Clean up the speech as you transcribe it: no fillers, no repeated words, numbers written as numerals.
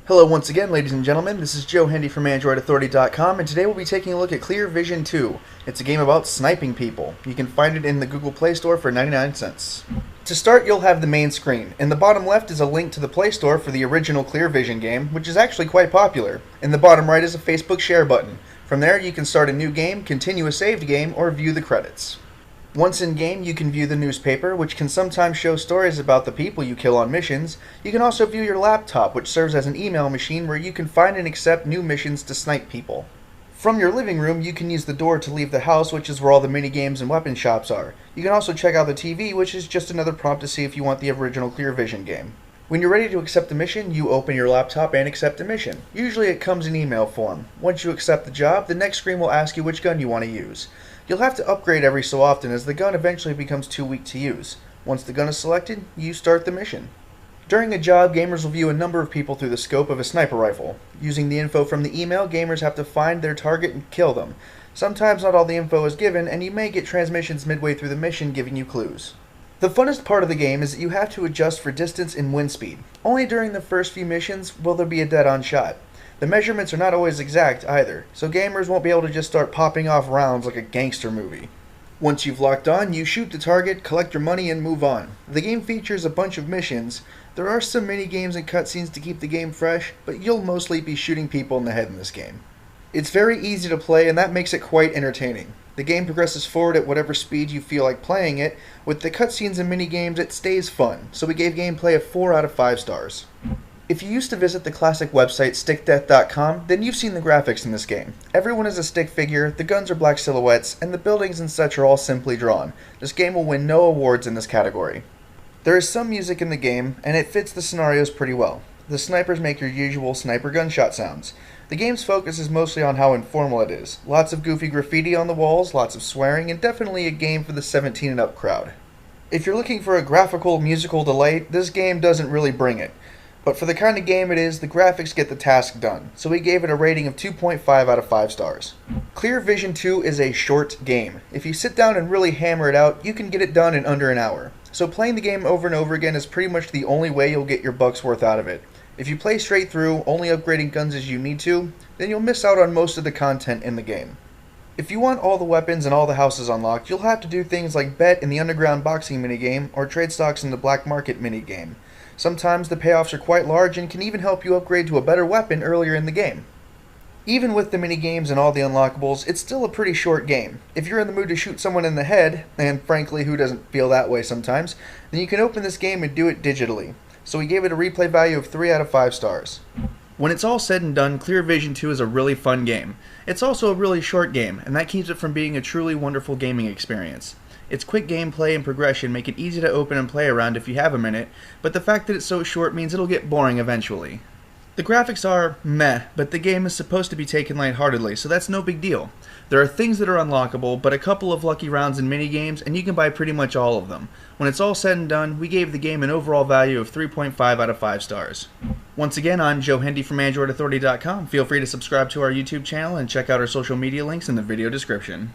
Hello once again, ladies and gentlemen. This is Joe Hendy from AndroidAuthority.com, and today we'll be taking a look at Clear Vision 2. It's a game about sniping people. You can find it in the Google Play Store for 99 cents. To start, you'll have the main screen. In the bottom left is a link to the Play Store for the original Clear Vision game, which is actually quite popular. In the bottom right is a Facebook share button. From there, you can start a new game, continue a saved game, or view the credits. Once in-game, you can view the newspaper, which can sometimes show stories about the people you kill on missions. You can also view your laptop, which serves as an email machine where you can find and accept new missions to snipe people. From your living room, you can use the door to leave the house, which is where all the minigames and weapon shops are. You can also check out the TV, which is just another prompt to see if you want the original Clear Vision game. When you're ready to accept the mission, you open your laptop and accept the mission. Usually it comes in email form. Once you accept the job, the next screen will ask you which gun you want to use. You'll have to upgrade every so often as the gun eventually becomes too weak to use. Once the gun is selected, you start the mission. During a job, gamers will view a number of people through the scope of a sniper rifle. Using the info from the email, gamers have to find their target and kill them. Sometimes not all the info is given, and you may get transmissions midway through the mission giving you clues. The funnest part of the game is that you have to adjust for distance and wind speed. Only during the first few missions will there be a dead-on shot. The measurements are not always exact either, so gamers won't be able to just start popping off rounds like a gangster movie. Once you've locked on, you shoot the target, collect your money, and move on. The game features a bunch of missions. There are some mini-games and cutscenes to keep the game fresh, but you'll mostly be shooting people in the head in this game. It's very easy to play, and that makes it quite entertaining. The game progresses forward at whatever speed you feel like playing it. With the cutscenes and mini-games, it stays fun, so we gave gameplay a 4 out of 5 stars. If you used to visit the classic website stickdeath.com, then you've seen the graphics in this game. Everyone is a stick figure, the guns are black silhouettes, and the buildings and such are all simply drawn. This game will win no awards in this category. There is some music in the game, and it fits the scenarios pretty well. The snipers make your usual sniper gunshot sounds. The game's focus is mostly on how informal it is. Lots of goofy graffiti on the walls, lots of swearing, and definitely a game for the 17 and up crowd. If you're looking for a graphical, musical delight, this game doesn't really bring it. But for the kind of game it is, the graphics get the task done, so we gave it a rating of 2.5 out of 5 stars. Clear Vision 2 is a short game. If you sit down and really hammer it out, you can get it done in under an hour. So playing the game over and over again is pretty much the only way you'll get your buck's worth out of it. If you play straight through, only upgrading guns as you need to, then you'll miss out on most of the content in the game. If you want all the weapons and all the houses unlocked, you'll have to do things like bet in the underground boxing minigame or trade stocks in the black market minigame. Sometimes the payoffs are quite large and can even help you upgrade to a better weapon earlier in the game. Even with the minigames and all the unlockables, it's still a pretty short game. If you're in the mood to shoot someone in the head, and frankly who doesn't feel that way sometimes, then you can open this game and do it digitally. So we gave it a replay value of 3 out of 5 stars. When it's all said and done, Clear Vision 2 is a really fun game. It's also a really short game, and that keeps it from being a truly wonderful gaming experience. Its quick gameplay and progression make it easy to open and play around if you have a minute, but the fact that it's so short means it'll get boring eventually. The graphics are meh, but the game is supposed to be taken lightheartedly, so that's no big deal. There are things that are unlockable, but a couple of lucky rounds and minigames, and you can buy pretty much all of them. When it's all said and done, we gave the game an overall value of 3.5 out of 5 stars. Once again, I'm Joe Hendy from AndroidAuthority.com. Feel free to subscribe to our YouTube channel and check out our social media links in the video description.